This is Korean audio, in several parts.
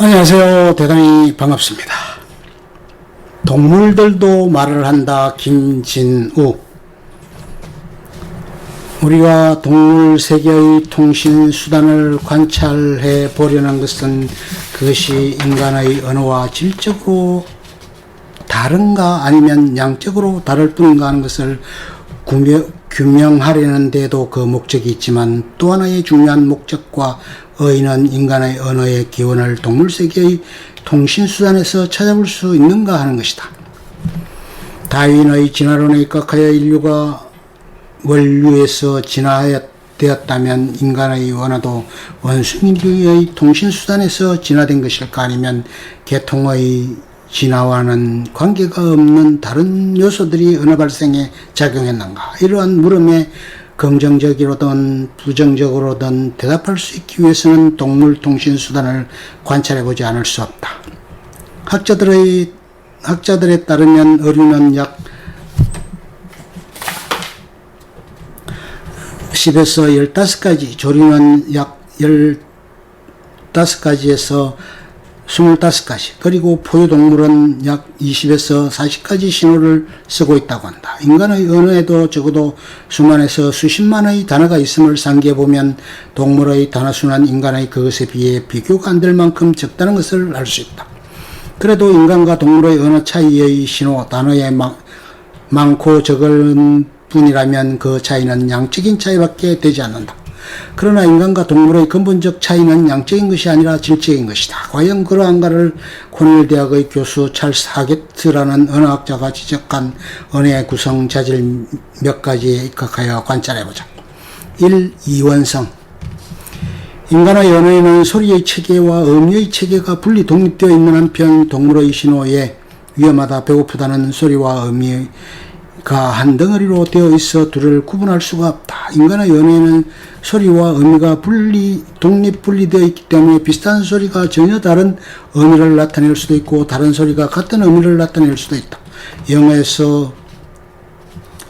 안녕하세요. 대단히 반갑습니다. 동물들도 말을 한다. 김진우. 우리가 동물 세계의 통신 수단을 관찰해 보려는 것은 그것이 인간의 언어와 질적으로 다른가 아니면 양적으로 다를 뿐인가 하는 것을 규명하려는 데도 그 목적이 있지만, 또 하나의 중요한 목적과 의의는 인간의 언어의 기원을 동물세계의 통신수단에서 찾아볼 수 있는가 하는 것이다. 다윈의 진화론에 입각하여 인류가 원류에서 진화되었다면 인간의 언어도 원숭이의 통신수단에서 진화된 것일까, 아니면 계통의 진화와는 관계가 없는 다른 요소들이 언어 발생에 작용했는가? 이러한 물음에 긍정적이로든 부정적으로든 대답할 수 있기 위해서는 동물 통신 수단을 관찰해보지 않을 수 없다. 학자들에 따르면 어류는 약 10에서 15가지, 조류는 약 15가지에서 25가지, 그리고 포유동물은 약 20에서 40가지 신호를 쓰고 있다고 한다. 인간의 언어에도 적어도 수만에서 수십만의 단어가 있음을 상기해보면 동물의 단어수는 인간의 그것에 비해 비교가 안 될 만큼 적다는 것을 알 수 있다. 그래도 인간과 동물의 언어 차이의 신호, 단어의 많고 적은 뿐이라면 그 차이는 양적인 차이밖에 되지 않는다. 그러나 인간과 동물의 근본적 차이는 양적인 것이 아니라 질적인 것이다. 과연 그러한가를 코넬 대학의 교수 찰스 하게트라는 언어학자가 지적한 언어의 구성 자질 몇 가지에 입각하여 관찰해보자. 1. 이원성. 인간의 언어에는 소리의 체계와 의미의 체계가 분리 독립되어 있는 한편 동물의 신호에 위험하다, 배고프다는 소리와 의미가 한 덩어리로 되어 있어 둘을 구분할 수가 없다. 인간의 언어에는 소리와 의미가 독립분리되어 있기 때문에 비슷한 소리가 전혀 다른 의미를 나타낼 수도 있고 다른 소리가 같은 의미를 나타낼 수도 있다. 영어에서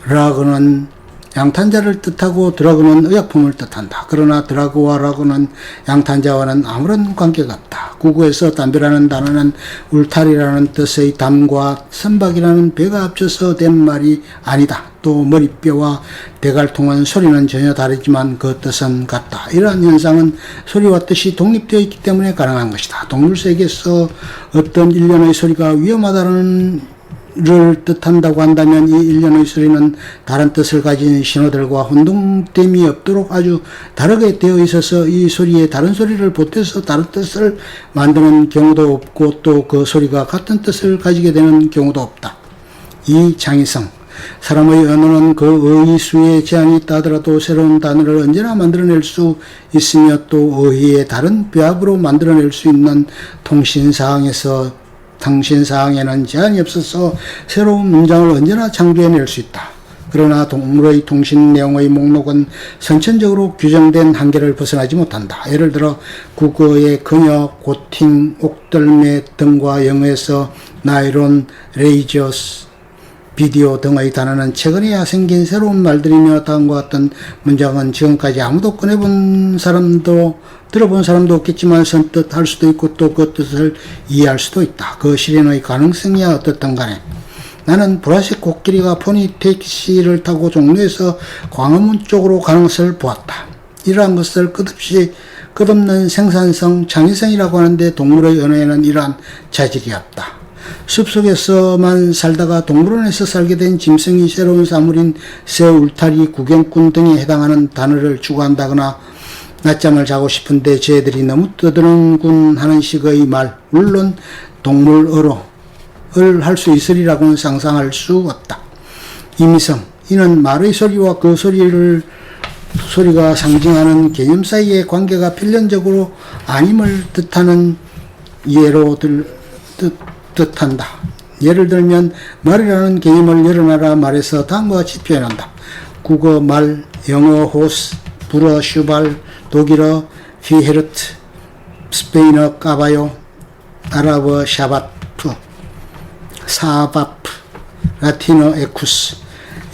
라그는 양탄자를 뜻하고 드러그는 의약품을 뜻한다. 그러나 드러그와 라그는 양탄자와는 아무런 관계가 없다. 국어에서 담배라는 단어는 울타리라는 뜻의 담과 선박이라는 배가 합쳐서 된 말이 아니다. 또 머리뼈와 대갈통은 소리는 전혀 다르지만 그 뜻은 같다. 이러한 현상은 소리와 뜻이 독립되어 있기 때문에 가능한 것이다. 동물세계에서 어떤 일련의 소리가 위험하다는 를 뜻한다고 한다면 이 일련의 소리는 다른 뜻을 가진 신호들과 혼동됨이 없도록 아주 다르게 되어 있어서 이 소리에 다른 소리를 보태서 다른 뜻을 만드는 경우도 없고, 또 그 소리가 같은 뜻을 가지게 되는 경우도 없다. 2. 창의성. 사람의 언어는 그 의의수에 제한이 있다 하더라도 새로운 단어를 언제나 만들어낼 수 있으며, 또 의의의 다른 배합으로 만들어낼 수 있는 통신사항에는 제한이 없어서 새로운 문장을 언제나 창조해낼 수 있다. 그러나 동물의 통신 내용의 목록은 선천적으로 규정된 한계를 벗어나지 못한다. 예를 들어 국어의 그녀, 고팅, 옥덜매 등과 영어에서 나이론, 레이저스, 비디오 등의 단어는 최근에야 생긴 새로운 말들이며, 다음과 같은 문장은 지금까지 아무도 들어본 사람도 없겠지만 선뜻 할 수도 있고 또 그 뜻을 이해할 수도 있다. 그 실현의 가능성이야 어떻든 간에 나는 보라색 코끼리가 포니 택시를 타고 종로에서 광화문 쪽으로 가는 것을 보았다. 이러한 것을 끝없는 생산성, 창의성이라고 하는데 동물의 언어에는 이러한 자질이 없다. 숲속에서만 살다가 동물원에서 살게 된 짐승이 새로운 사물인 새, 울타리, 구경꾼 등에 해당하는 단어를 추구한다거나 낮잠을 자고 싶은데 쟤들이 너무 떠드는군 하는 식의 말, 물론 동물어를 할 수 있으리라고는 상상할 수 없다. 임의성. 이는 말의 소리와 그 소리가 상징하는 개념 사이의 관계가 필연적으로 아님을 뜻하는 예로 뜻한다. 예를 들면 말이라는 개념을 여러 나라 말에서 다음과 같이 표현한다. 국어 말, 영어 호스, 불어 슈발, 독일어 피헤르트, 스페인어 까바요, 아랍어 샤바프, 사바프, 라틴어 에쿠스.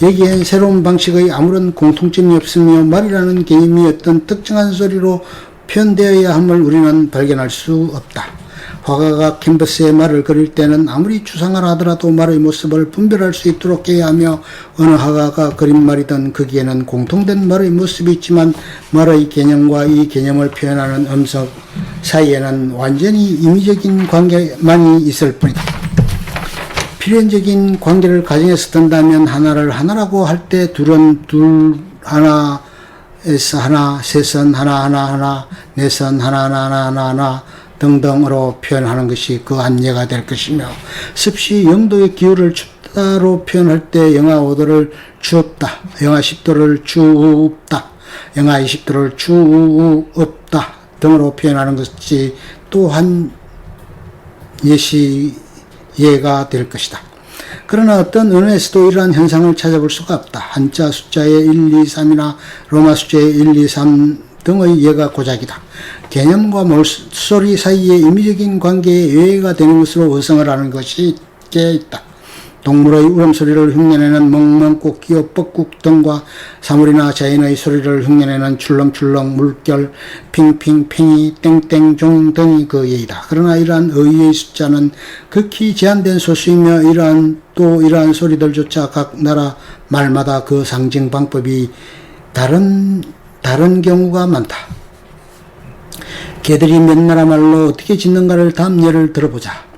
여기엔 새로운 방식의 아무런 공통점이 없으며 말이라는 개념이 어떤 특정한 소리로 표현되어야 함을 우리는 발견할 수 없다. 화가가 캔버스에 말을 그릴 때는 아무리 추상화를 하더라도 말의 모습을 분별할 수 있도록 해야 하며, 어느 화가가 그린 말이든 거기에는 공통된 말의 모습이 있지만 말의 개념과 이 개념을 표현하는 음성 사이에는 완전히 임의적인 관계만이 있을 뿐이다. 필연적인 관계를 가정해서 든다면 하나를 하나라고 할 때 둘은 둘, 하나에서 하나, 셋은 하나, 넷은 하나 등등으로 표현하는 것이 그 안예가 될 것이며, 습시 영도의 기후를 춥다로 표현할 때 영하 5도를 추웠다, 영하 10도를 춥다, 영하 20도를 추웠다 등으로 표현하는 것이 또한 예가 될 것이다. 그러나 어떤 언어에서도 이러한 현상을 찾아볼 수가 없다. 한자 숫자의 1, 2, 3이나 로마 숫자의 1, 2, 3 등의 예가 고작이다. 개념과 목소리 사이의 임의적인 관계에 예가 되는 것으로 어성을 하는 것이 있다. 동물의 울음소리를 흉내내는 멍멍, 꽃기어, 뻐꾹 등과 사물이나 자연의 소리를 흉내내는 출렁출렁, 물결, 핑핑, 팽이, 땡땡, 종 등이 그 예이다. 그러나 이러한 의의 숫자는 극히 제한된 소수이며 이러한 소리들조차 각 나라 말마다 그 상징 방법이 다른 경우가 많다. 개들이 몇 나라 말로 어떻게 짓는가를 다음 예를 들어보라.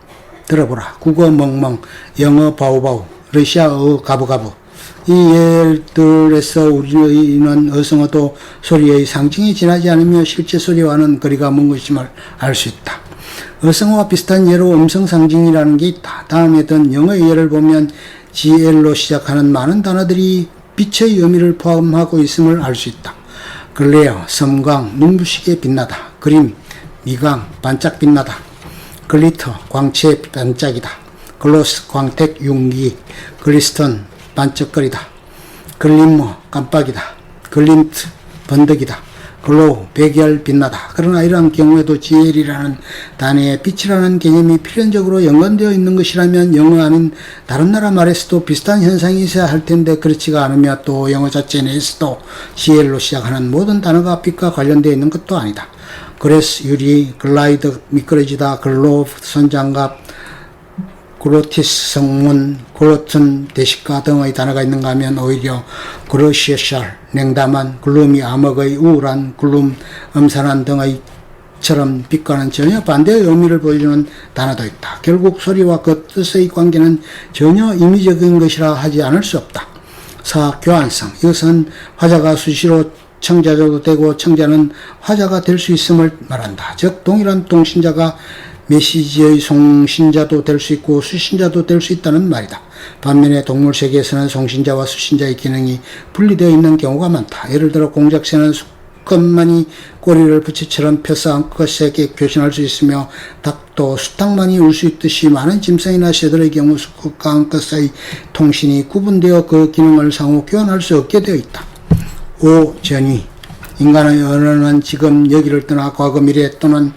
국어 멍멍, 영어 바우바우, 러시아어 가부가부. 이 예들에서 우리는 어성어도 소리의 상징이 지나지 않으며 실제 소리와는 거리가 먼 것임을 알 수 있다. 어성어와 비슷한 예로 음성 상징이라는 게 있다. 다음에 든 영어의 예를 보면 GL로 시작하는 많은 단어들이 빛의 의미를 포함하고 있음을 알 수 있다. 글레어, 섬광, 눈부시게 빛나다. 그림, 미강, 반짝 빛나다. 글리터, 광채 반짝이다. 글로스, 광택, 윤기. 글리스턴, 반짝거리다. 글림머, 깜빡이다. 글린트, 번득이다. 글로우, 백열, 빛나다. 그러나 이러한 경우에도 GL이라는 단어에 빛이라는 개념이 필연적으로 연관되어 있는 것이라면 영어 아닌 다른 나라 말에서도 비슷한 현상이 있어야 할 텐데 그렇지가 않으며, 또 영어 자체 내에서도 GL로 시작하는 모든 단어가 빛과 관련되어 있는 것도 아니다. 그레스, 유리, 글라이드, 미끄러지다, 글로브, 손장갑, 그로티스, 성문, 그로튼, 대식가 등의 단어가 있는가 하면 오히려 그로시셜, 냉담한, 글룸이, 암흑의, 우울한, 글룸, 음산한 등의처럼 빛과는 전혀 반대의 의미를 보여주는 단어도 있다. 결국 소리와 그 뜻의 관계는 전혀 임의적인 것이라 하지 않을 수 없다. 교환성, 이것은 화자가 수시로 청자도 되고 청자는 화자가 될 수 있음을 말한다. 즉 동일한 통신자가 메시지의 송신자도 될 수 있고 수신자도 될 수 있다는 말이다. 반면에 동물 세계에서는 송신자와 수신자의 기능이 분리되어 있는 경우가 많다. 예를 들어 공작새는 수컷만이 꼬리를 부채처럼 펴서 암컷에게 교신할 수 있으며, 닭도 수탉만이 울 수 있듯이 많은 짐승이나 새들의 경우 수컷과 암컷의 통신이 구분되어 그 기능을 상호 교환할 수 없게 되어 있다. 전위, 인간의 언어는 지금 여기를 떠나 과거 미래 또는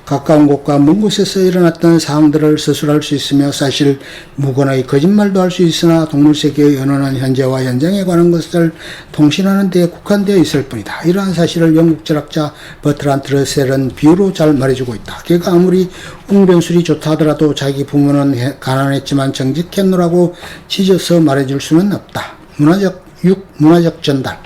가까운 곳과 먼 곳에서 일어났던 사항들을 서술할 수 있으며 사실 무건의 거짓말도 할 수 있으나 동물세계의 언어는 현재와 현장에 관한 것을 통신하는 데 국한되어 있을 뿐이다. 이러한 사실을 영국 철학자 버트란트 러셀은 비유로 잘 말해주고 있다. 걔가 아무리 웅변술이 좋다 하더라도 자기 부모는 가난했지만 정직했노라고 찢어서 말해줄 수는 없다. 문화적 전달.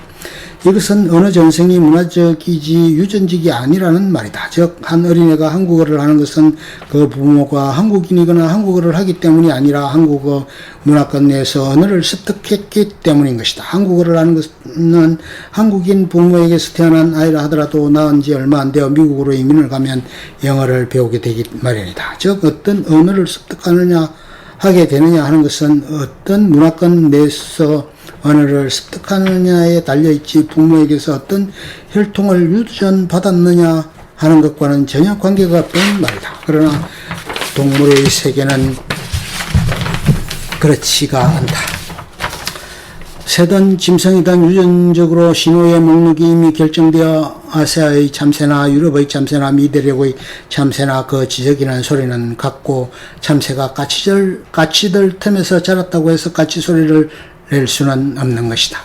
이것은 어느 전생이 문화적이지 유전직이 아니라는 말이다. 즉 한 어린애가 한국어를 하는 것은 그 부모가 한국인이거나 한국어를 하기 때문이 아니라 한국어 문화권 내에서 언어를 습득했기 때문인 것이다. 한국어를 하는 것은 한국인 부모에게서 태어난 아이라 하더라도 낳은 지 얼마 안 되어 미국으로 이민을 가면 영어를 배우게 되기 마련이다. 즉 어떤 언어를 하게 되느냐 하는 것은 어떤 문화권 내에서 언어를 습득하느냐에 달려있지 부모에게서 어떤 혈통을 유전받았느냐 하는 것과는 전혀 관계가 없다는 말이다. 그러나 동물의 세계는 그렇지가 않다. 새든 짐승이든 유전적으로 신호의 목록이 이미 결정되어 아시아의 참새나 유럽의 참새나 미대륙의 참새나 그 지저귀는 소리는 같고, 참새가 까치들 틈에서 자랐다고 해서 까치 소리를 낼 수는 없는 것이다.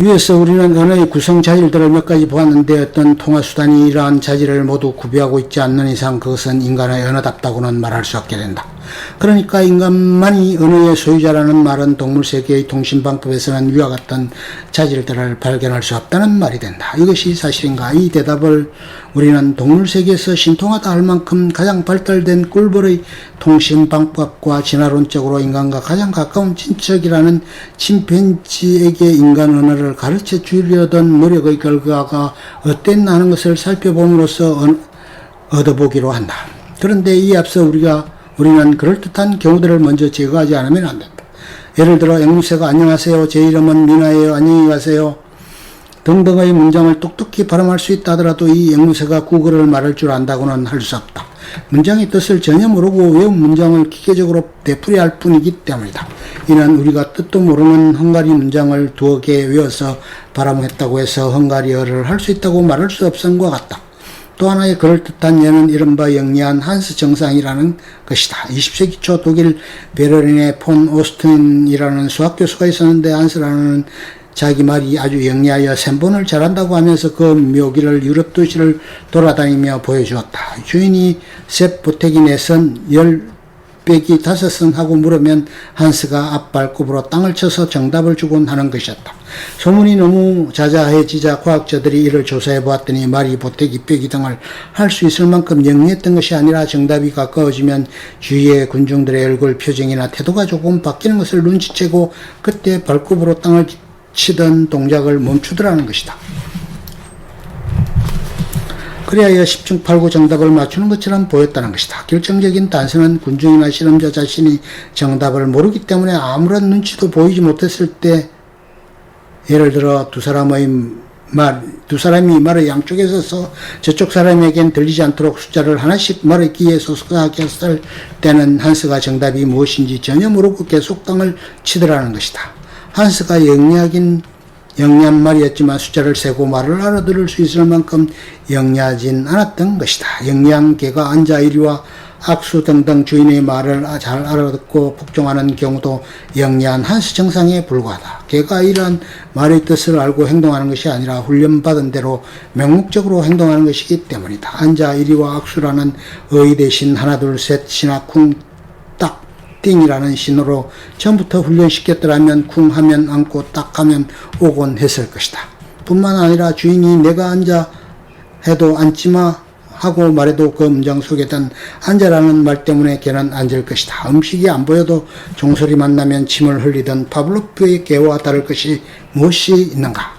위에서 우리는 언어의 구성 자질들을 몇 가지 보았는데 어떤 통화수단이 이러한 자질을 모두 구비하고 있지 않는 이상 그것은 인간의 언어답다고는 말할 수 없게 된다. 그러니까 인간만이 언어의 소유자라는 말은 동물세계의 통신방법에서는 위와 같은 자질들을 발견할 수 없다는 말이 된다. 이것이 사실인가? 이 대답을 우리는 동물세계에서 신통하다 할 만큼 가장 발달된 꿀벌의 통신방법과 진화론적으로 인간과 가장 가까운 친척이라는 침팬지에게 인간 언어를 가르쳐 주려던 노력의 결과가 어땠나 하는 것을 살펴봄으로써 얻어보기로 한다. 그런데 이에 앞서 우리는 그럴듯한 경우들을 먼저 제거하지 않으면 안 된다. 예를 들어 앵무새가 안녕하세요, 제 이름은 미나예요, 안녕히 가세요 등등의 문장을 똑똑히 발음할 수 있다 하더라도 이 앵무새가 국어를 말할 줄 안다고는 할 수 없다. 문장의 뜻을 전혀 모르고 외운 문장을 기계적으로 되풀이할 뿐이기 때문이다. 이는 우리가 뜻도 모르는 헝가리 문장을 두어 개 외워서 발음했다고 해서 헝가리어를 할 수 있다고 말할 수 없음과 같다. 또 하나의 그럴듯한 예는 이른바 영리한 한스 정상이라는 것이다. 20세기 초 독일 베를린에 폰 오스틴이라는 수학교수가 있었는데 한스라는 자기 말이 아주 영리하여 셈본을 잘한다고 하면서 그 묘기를 유럽 도시를 돌아다니며 보여주었다. 주인이 셉 보태기 내선 10빼기 5선 하고 물으면 한스가 앞발굽으로 땅을 쳐서 정답을 주곤 하는 것이었다. 소문이 너무 자자해지자 과학자들이 이를 조사해 보았더니 말이 보태기, 빼기 등을 할 수 있을 만큼 영리했던 것이 아니라 정답이 가까워지면 주위의 군중들의 얼굴 표정이나 태도가 조금 바뀌는 것을 눈치채고 그때 발굽으로 땅을 치던 동작을 멈추더라는 것이다. 그리하여 10중 8구 정답을 맞추는 것처럼 보였다는 것이다. 결정적인 단서는 군중이나 실험자 자신이 정답을 모르기 때문에 아무런 눈치도 보이지 못했을 때, 예를 들어 두 사람이 말의 양쪽에 서서 저쪽 사람에겐 들리지 않도록 숫자를 하나씩 말의 귀에 소속하게 했을 때는 한스가 정답이 무엇인지 전혀 모르고 계속 땅을 치더라는 것이다. 한스가 영리한 말이었지만 숫자를 세고 말을 알아들을 수 있을 만큼 영리하진 않았던 것이다. 영리한 개가 앉아 이리와 악수 등등 주인의 말을 잘 알아듣고 복종하는 경우도 영리한 한스 정상에 불과하다. 개가 이러한 말의 뜻을 알고 행동하는 것이 아니라 훈련받은 대로 맹목적으로 행동하는 것이기 때문이다. 앉아 이리와 악수라는 의 대신 하나 둘 셋 시나 쿵 딱 띵이라는 신호로 처음부터 훈련시켰더라면 쿵 하면 앉고 딱 하면 오곤 했을 것이다. 뿐만 아니라 주인이 내가 앉아 해도 앉지마 하고 말해도 그 문장 속에던 앉아라는 말 때문에 개는 앉을 것이다. 음식이 안 보여도 종소리만 나면 침을 흘리던 파블로프의 개와 다를 것이 무엇이 있는가?